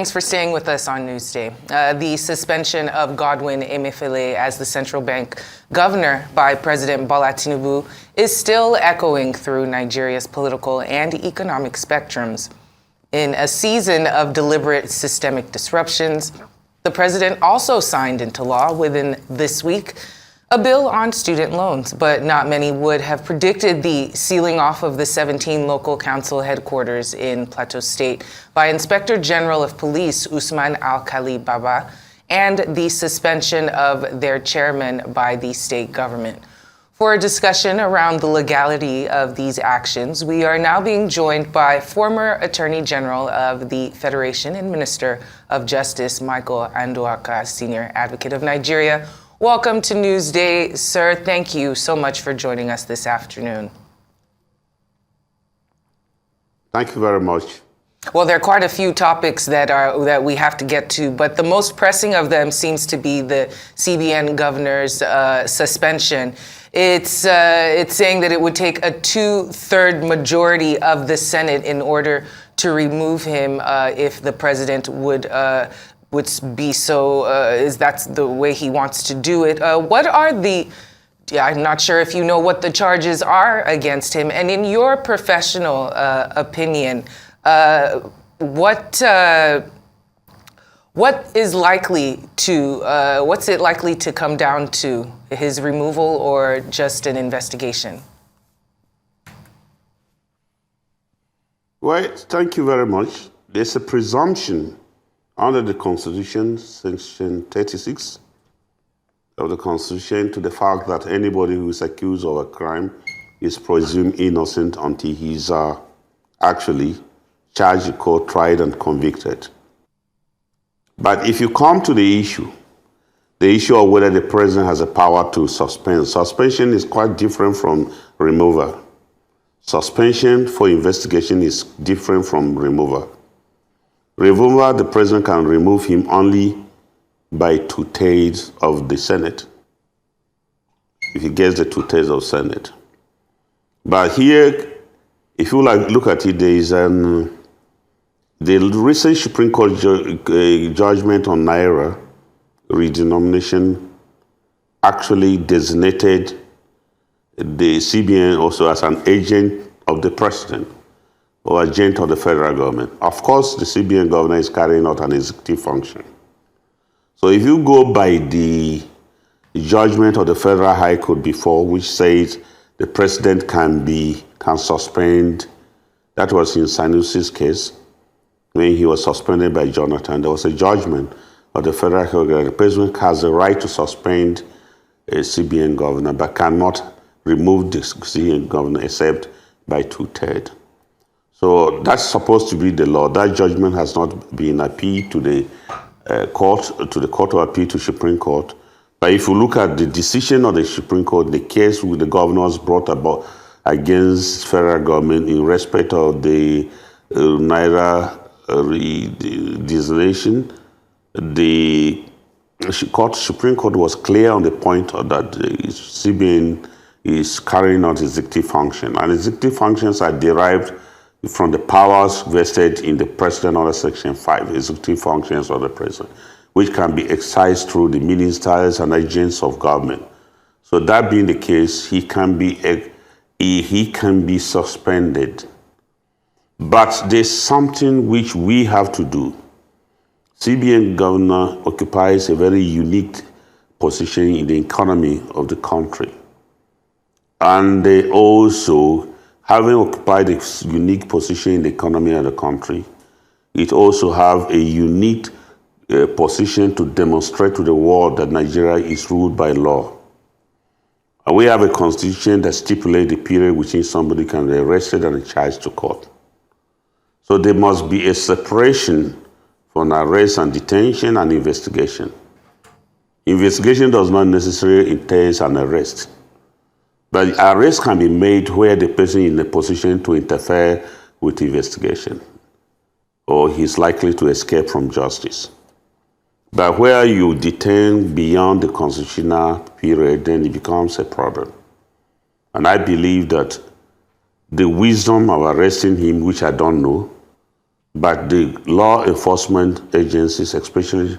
thanks for staying with us on Newsday. The suspension of Godwin Emefiele as the central bank governor by President Bola Tinubu is still echoing through Nigeria's political and economic spectrums. In a season of deliberate systemic disruptions, the president also signed into law within this week a bill on student loans, but not many would have predicted the sealing off of the 17 local council headquarters in Plateau State by Inspector General of Police Usman Alkali Baba and the suspension of their chairman by the state government. For a discussion around the legality of these actions, we are now being joined by former Attorney General of the Federation and Minister of Justice Michael Aondoakaa, Senior Advocate of Nigeria. Welcome to Newsday, sir. Thank you so much for joining us this afternoon. Thank you very much. Well, there are quite a few topics that we have to get to, but the most pressing of them seems to be the CBN governor's suspension. It's saying that it would take a 2/3 majority of the Senate in order to remove him if the president would be so, that's the way he wants to do it. What are I'm not sure if you know what the charges are against him. And in your professional opinion, what's it likely to come down to? His removal or just an investigation? Well, thank you very much. There's a presumption under the Constitution, Section 36 of the Constitution, to the fact that anybody who is accused of a crime is presumed innocent until he's actually charged in court, tried, and convicted. But if you come to the issue of whether the president has the power to suspend, suspension is quite different from removal. Suspension for investigation is different from removal. Removal, the president can remove him only by 2/3 of the Senate, if he gets the 2/3 of Senate. But here, if you look at it, there is the recent Supreme Court judgment on Naira redenomination actually designated the CBN also as an agent of the president or agent of the federal government. Of course, the CBN governor is carrying out an executive function. So if you go by the judgment of the Federal High Court before, which says the president can suspend, that was in Sanusi's case, when he was suspended by Jonathan, there was a judgment of the Federal High Court that the president has the right to suspend a CBN governor, but cannot remove the CBN governor except by 2/3. So that's supposed to be the law. That judgment has not been appealed to the Court of Appeal to Supreme Court. But if you look at the decision of the Supreme Court, the case with the governors brought about against federal government in respect of the Naira dissolution, the Supreme Court was clear on the point that the CBN is carrying out executive function. And executive functions are derived from the powers vested in the president under Section 5, executive functions of the president, which can be exercised through the ministers and agents of government. So that being the case, he can be suspended. But there's something which we have to do. CBN governor occupies a very unique position in the economy of the country. And they also, having occupied a unique position in the economy of the country, it also have a unique position to demonstrate to the world that Nigeria is ruled by law. And we have a constitution that stipulates the period within somebody can be arrested and charged to court. So there must be a separation from arrest and detention and investigation. Investigation does not necessarily entail an arrest. But arrest can be made where the person is in a position to interfere with the investigation, or he's likely to escape from justice. But where you detain beyond the constitutional period, then it becomes a problem. And I believe that the wisdom of arresting him, which I don't know, But the law enforcement agencies, especially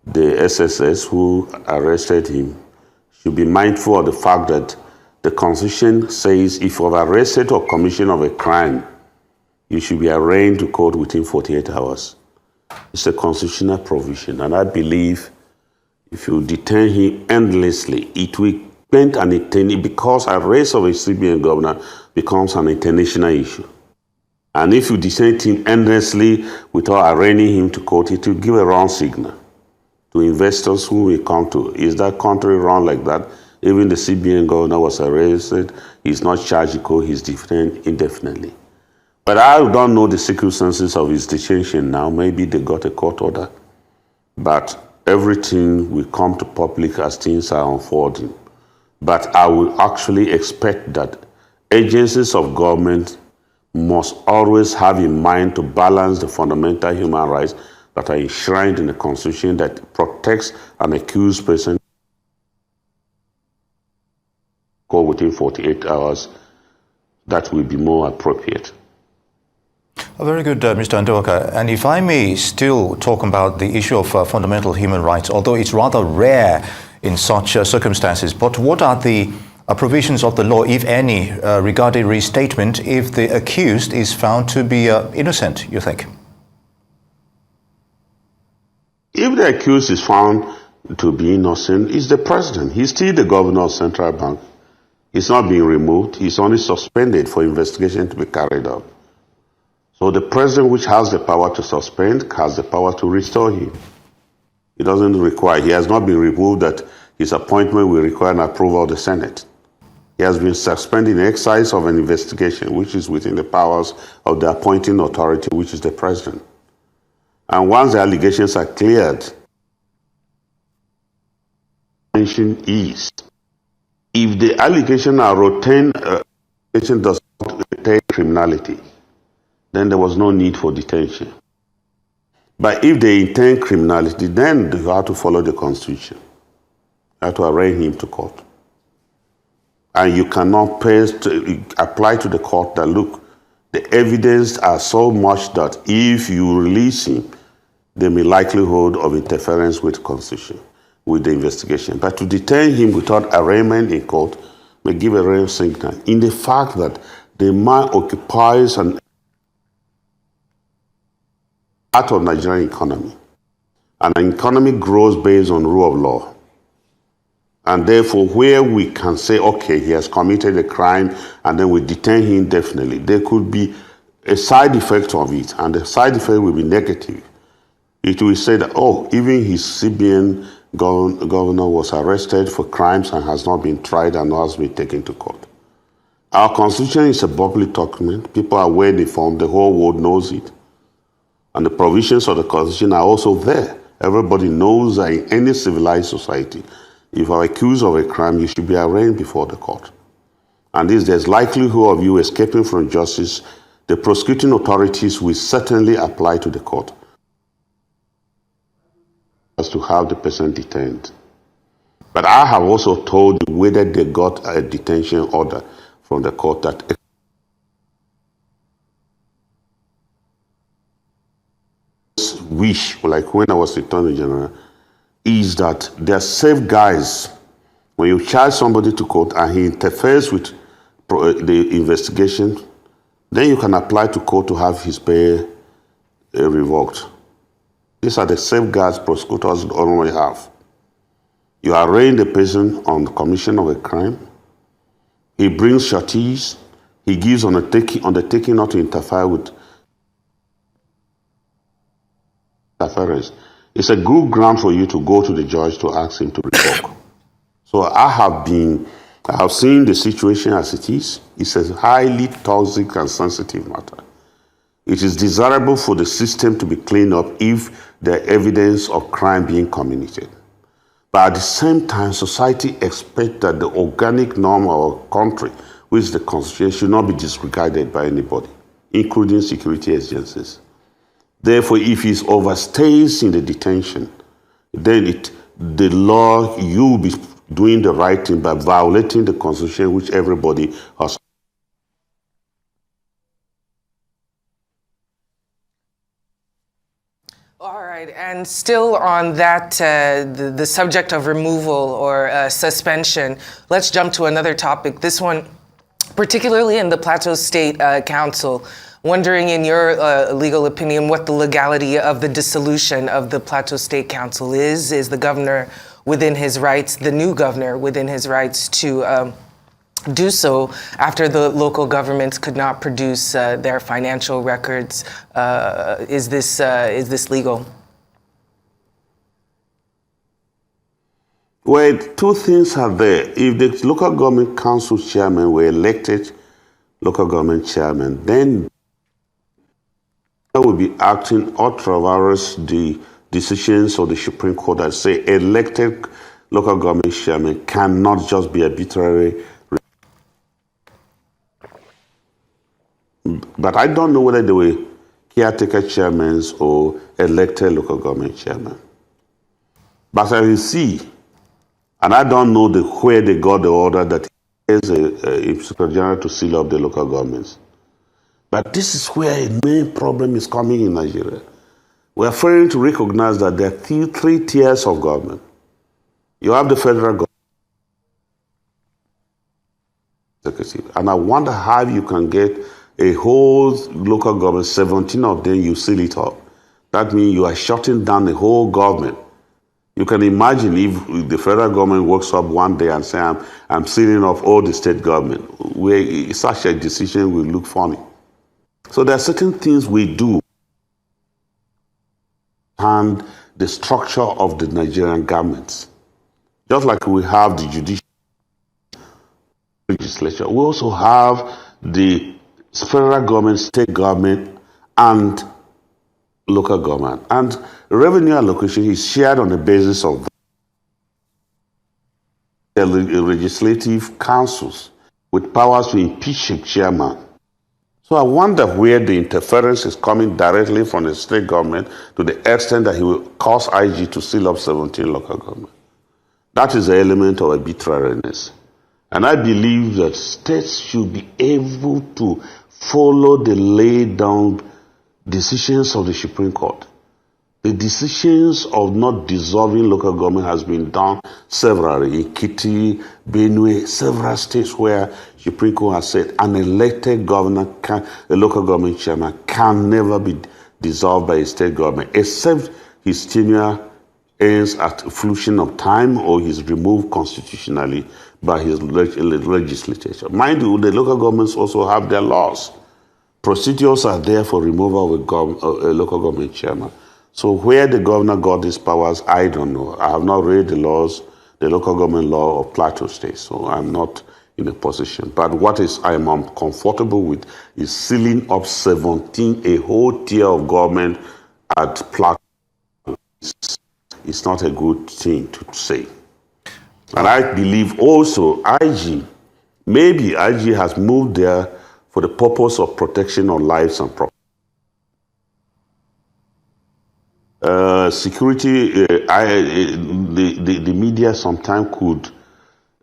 the SSS who arrested him, should be mindful of the fact that the Constitution says if you are arrested or commission of a crime, you should be arraigned to court within 48 hours. It's a constitutional provision, and I believe if you detain him endlessly, it will paint an international, because arrest of a CBN governor becomes an international issue. And if you detain him endlessly without arraigning him to court, it will give a wrong signal to investors who will come to, is that country run like that? Even the CBN governor was arrested, he's not charged in court, he's detained indefinitely. But I don't know the circumstances of his detention now. Maybe they got a court order. But everything will come to public as things are unfolding. But I will actually expect that agencies of government must always have in mind to balance the fundamental human rights that are enshrined in the Constitution that protects an accused person within 48 hours. That will be more appropriate. Very good, Mr. Aondoakaa. And if I may still talk about the issue of fundamental human rights, although it's rather rare in such circumstances, but what are the provisions of the law, if any, regarding restatement if the accused is found to be innocent, you think? If the accused is found to be innocent, it's the president. He's still the governor of Central Bank. He's not being removed. He's only suspended for investigation to be carried out. So the president, which has the power to suspend, has the power to restore him. It doesn't require, he has not been removed that his appointment will require an approval of the Senate. He has been suspended in exercise of an investigation, which is within the powers of the appointing authority, which is the president. And once the allegations are cleared, the intention is, if the allegation are routine, allegation does not retain criminality, then there was no need for detention. But if they intend criminality, then you have to follow the Constitution. You have to arraign him to court. And you cannot apply to the court that, look, the evidence are so much that if you release him, there may be likelihood of interference with the Constitution, with the investigation. But to detain him without arraignment in court may give a real signal in the fact that the man occupies an part of Nigerian economy. And an economy grows based on rule of law. And therefore, where we can say, okay, he has committed a crime, and then we detain him indefinitely, there could be a side effect of it, and the side effect will be negative. It will say that, oh, even his CBN governor was arrested for crimes and has not been tried and has been taken to court. Our Constitution is a public document. People are well informed. The whole world knows it. And the provisions of the Constitution are also there. Everybody knows that in any civilized society, if you are accused of a crime, you should be arraigned before the court. And if there's likelihood of you escaping from justice, the prosecuting authorities will certainly apply to the court as to have the person detained. But I have also told you whether they got a detention order from the court that wish, like when I was Attorney General, is that there are safeguards. When you charge somebody to court and he interferes with the investigation, then you can apply to court to have his bail revoked. These are the safeguards prosecutors normally have. You arraign the person on the commission of a crime. He brings sureties. He gives undertaking not to interfere with interference. It's a good ground for you to go to the judge to ask him to revoke. So I have seen the situation as it is. It's a highly toxic and sensitive matter. It is desirable for the system to be cleaned up if there is evidence of crime being committed. But at the same time, society expects that the organic norm of our country, which is the Constitution, should not be disregarded by anybody, including security agencies. Therefore, if he overstays in the detention, then the law, you will be doing the right thing by violating the Constitution, which everybody has. All right, and still on that, the subject of removal or suspension, let's jump to another topic. This one, particularly in the Plateau State Council, wondering in your legal opinion what the legality of the dissolution of the Plateau State Council is. Is the governor within his rights, the new governor within his rights to do so after the local governments could not produce their financial records? Is this legal? Well, two things are there. If the local government council chairman were elected local government chairman, then I will be acting ultra vires the decisions of the Supreme Court that say elected local government chairman cannot just be arbitrary. But I don't know whether they were caretaker chairmen or elected local government chairman. But I will see, and I don't know where they got the order that he is a Inspector General to seal up the local governments. But this is where a main problem is coming in Nigeria. We are failing to recognize that there are three tiers of government. You have the federal government, executive, and I wonder how you can get a whole local government, 17 of them, you seal it up. That means you are shutting down the whole government. You can imagine if the federal government wakes up one day and says, I'm sealing up all the state government, where such a decision will look funny. So there are certain things we do and the structure of the Nigerian governments. Just like we have the judicial legislature, we also have the federal government, state government, and local government. And revenue allocation is shared on the basis of the legislative councils with powers to impeach a chairman. So I wonder where the interference is coming directly from the state government to the extent that he will cause IG to seal up 17 local government. That is the element of arbitrariness. And I believe that states should be able to follow the laid down decisions of the Supreme Court. The decisions of not dissolving local government has been done severally in Kitty, Benue, several states where Supreme Court has said an elected governor, a local government chairman, can never be dissolved by a state government, except his tenure ends at a fruition of time or he's removed constitutionally by his legislature. Mind you, the local governments also have their laws. Procedures are there for removal of a local government chairman. So where the governor got these powers, I don't know. I have not read the laws, the local government law of Plateau State, so I'm not in a position. But what I am uncomfortable with is sealing up 17, a whole tier of government at Plateau. It's not a good thing to say. And I believe also maybe IG has moved there for the purpose of protection of lives and property. Security, the media sometimes could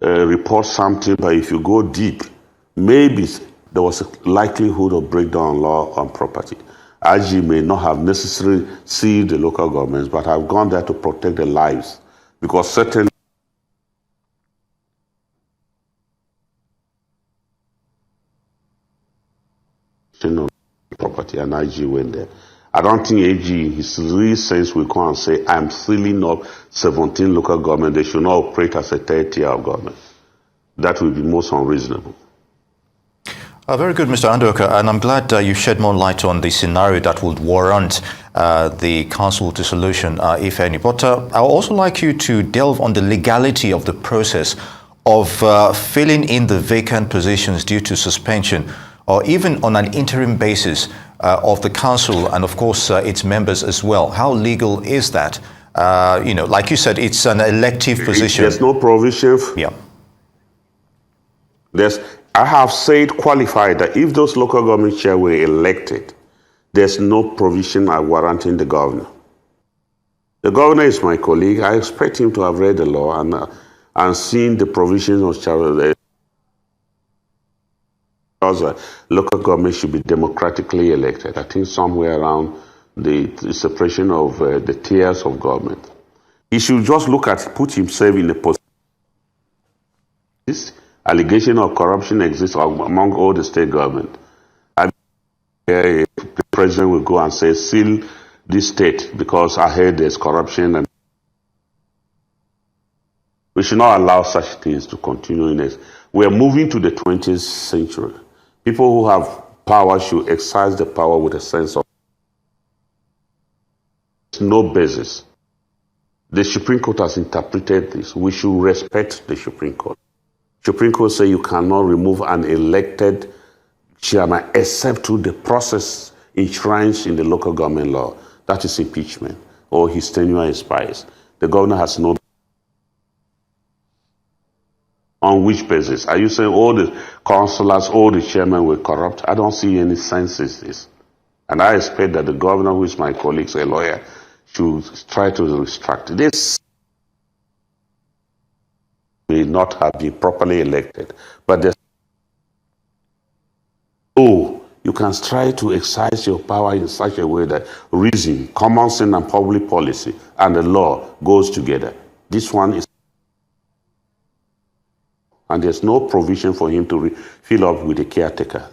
report something, but if you go deep, maybe there was a likelihood of breakdown of law on property. IG may not have necessarily sealed the local governments, but have gone there to protect their lives, because certain property and IG went there. I don't think AG in his real sense will come and say, I'm sealing up 17 local government. They should not operate as a third tier of government. That will be most unreasonable. Very good, Mr. Aondoakaa, and I'm glad you shed more light on the scenario that would warrant the council dissolution, if any. But I would also like you to delve on the legality of the process of filling in the vacant positions due to suspension, or even on an interim basis of the council and, of course, its members as well. How legal is that? Like you said, it's an elective position. There's no provision. Yeah. I have said qualified that if those local government chair were elected, there's no provision warranting the governor. The governor is my colleague. I expect him to have read the law and seen the provisions of local government should be democratically elected. I think somewhere around the separation of the tiers of government. He should just look at, put himself in a position. This allegation of corruption exists among all the state government. The president will go and say, seal this state because I heard there's corruption. And we should not allow such things to continue in this. We are moving to the 20th century. People who have power should exercise the power with a sense of no basis. The Supreme Court has interpreted this. We should respect the Supreme Court. Supreme Court say you cannot remove an elected chairman except through the process enshrined in the local government law. That is impeachment, or his tenure expires. The governor has no. On which basis? Are you saying all the councillors, all the chairmen were corrupt? I don't see any sense in this. And I expect that the governor, who is my colleague, a lawyer, should try to restrict this. May not have been properly elected, but there's you can try to exercise your power in such a way that reason, common sense, and public policy and the law goes together. This one is, and there's no provision for him to fill up with a caretaker.